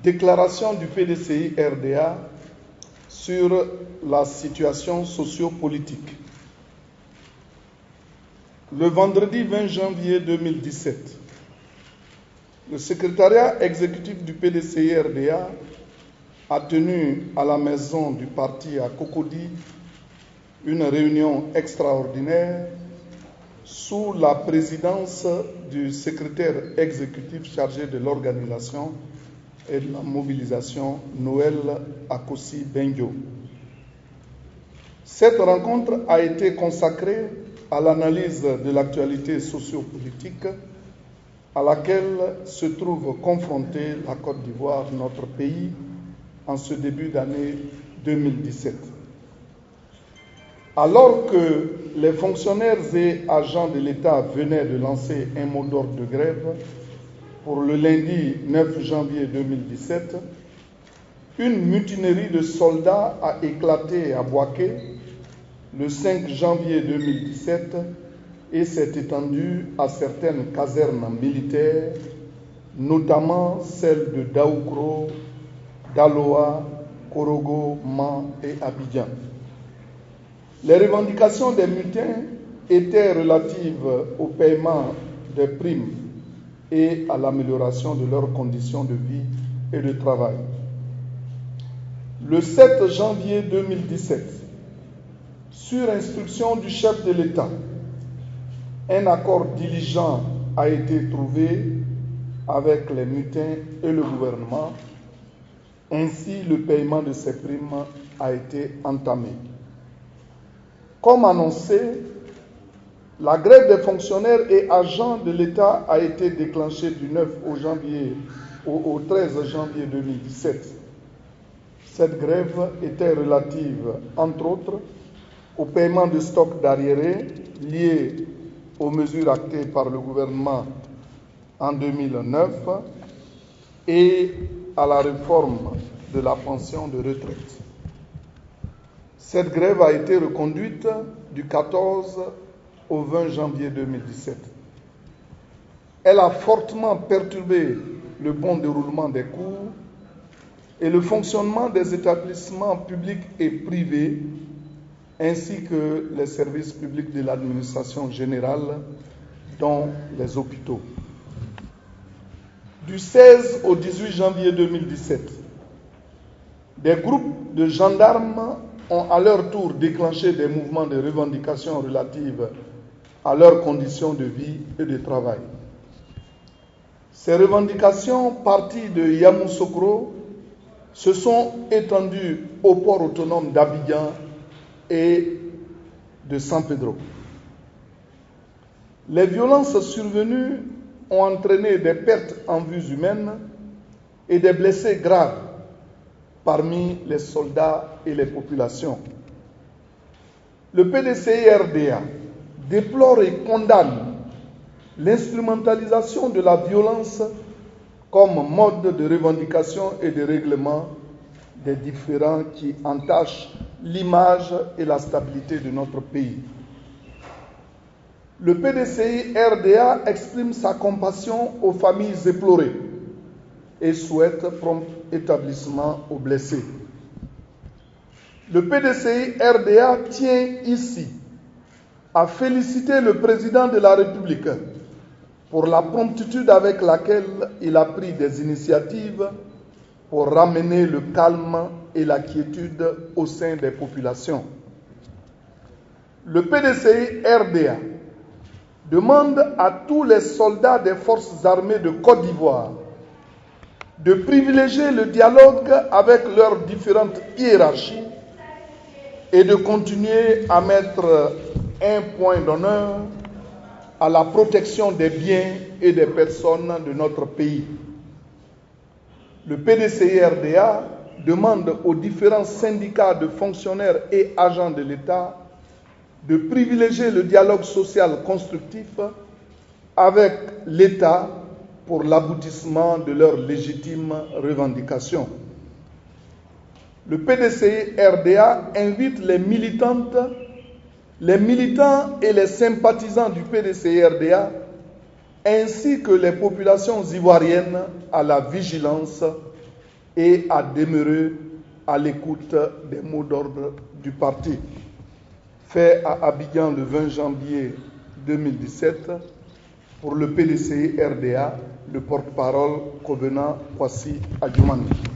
Déclaration du PDCI RDA sur la situation socio-politique. Le vendredi 20 janvier 2017, le secrétariat exécutif du PDCI RDA a tenu à la maison du parti à Cocody une réunion extraordinaire sous la présidence du secrétaire exécutif chargé de l'organisation et de la mobilisation, Noël Akossi Benjo. Cette rencontre a été consacrée à l'analyse de l'actualité sociopolitique à laquelle se trouve confrontée la Côte d'Ivoire, notre pays, en ce début d'année 2017. Alors que les fonctionnaires et agents de l'État venaient de lancer un mot d'ordre de grève pour le lundi 9 janvier 2017, une mutinerie de soldats a éclaté à Bouaké le 5 janvier 2017 et s'est étendue à certaines casernes militaires, notamment celles de Daoukro, Daloa, Korogo, Man et Abidjan. Les revendications des mutins étaient relatives au paiement des primes et à l'amélioration de leurs conditions de vie et de travail. Le 7 janvier 2017, sur instruction du chef de l'État, un accord diligent a été trouvé avec les mutins et le gouvernement. Ainsi, le paiement de ces primes a été entamé. Comme annoncé, la grève des fonctionnaires et agents de l'État a été déclenchée du 9 au 13 janvier 2017. Cette grève était relative, entre autres, au paiement de stocks d'arriérés liés aux mesures actées par le gouvernement en 2009 et à la réforme de la pension de retraite. Cette grève a été reconduite du 14 au 20 janvier 2017. Elle a fortement perturbé le bon déroulement des cours et le fonctionnement des établissements publics et privés, ainsi que les services publics de l'administration générale, dont les hôpitaux. Du 16 au 18 janvier 2017, des groupes de gendarmes ont à leur tour déclenché des mouvements de revendication relatives à leurs conditions de vie et de travail. Ces revendications, parties de Yamoussoukro, se sont étendues au port autonome d'Abidjan et de San Pedro. Les violences survenues ont entraîné des pertes en vies humaines et des blessés graves parmi les soldats et les populations. Le PDCI-RDA déplore et condamne l'instrumentalisation de la violence comme mode de revendication et de règlement des différends qui entachent l'image et la stabilité de notre pays. Le PDCI-RDA exprime sa compassion aux familles éplorées et souhaite prompt établissement aux blessés. Le PDCI-RDA tient ici à féliciter le président de la République pour la promptitude avec laquelle il a pris des initiatives pour ramener le calme et la quiétude au sein des populations. Le PDCI-RDA demande à tous les soldats des forces armées de Côte d'Ivoire de privilégier le dialogue avec leurs différentes hiérarchies et de continuer à mettre un point d'honneur à la protection des biens et des personnes de notre pays. Le PDCI-RDA demande aux différents syndicats de fonctionnaires et agents de l'État de privilégier le dialogue social constructif avec l'État pour l'aboutissement de leurs légitimes revendications. Le PDCI-RDA invite les militantes, les militants et les sympathisants du PDCI-RDA ainsi que les populations ivoiriennes à la vigilance et à demeurer à l'écoute des mots d'ordre du parti. Fait à Abidjan le 20 janvier 2017 pour le PDCI RDA, le porte-parole Covenant Kwasi Adjoumani.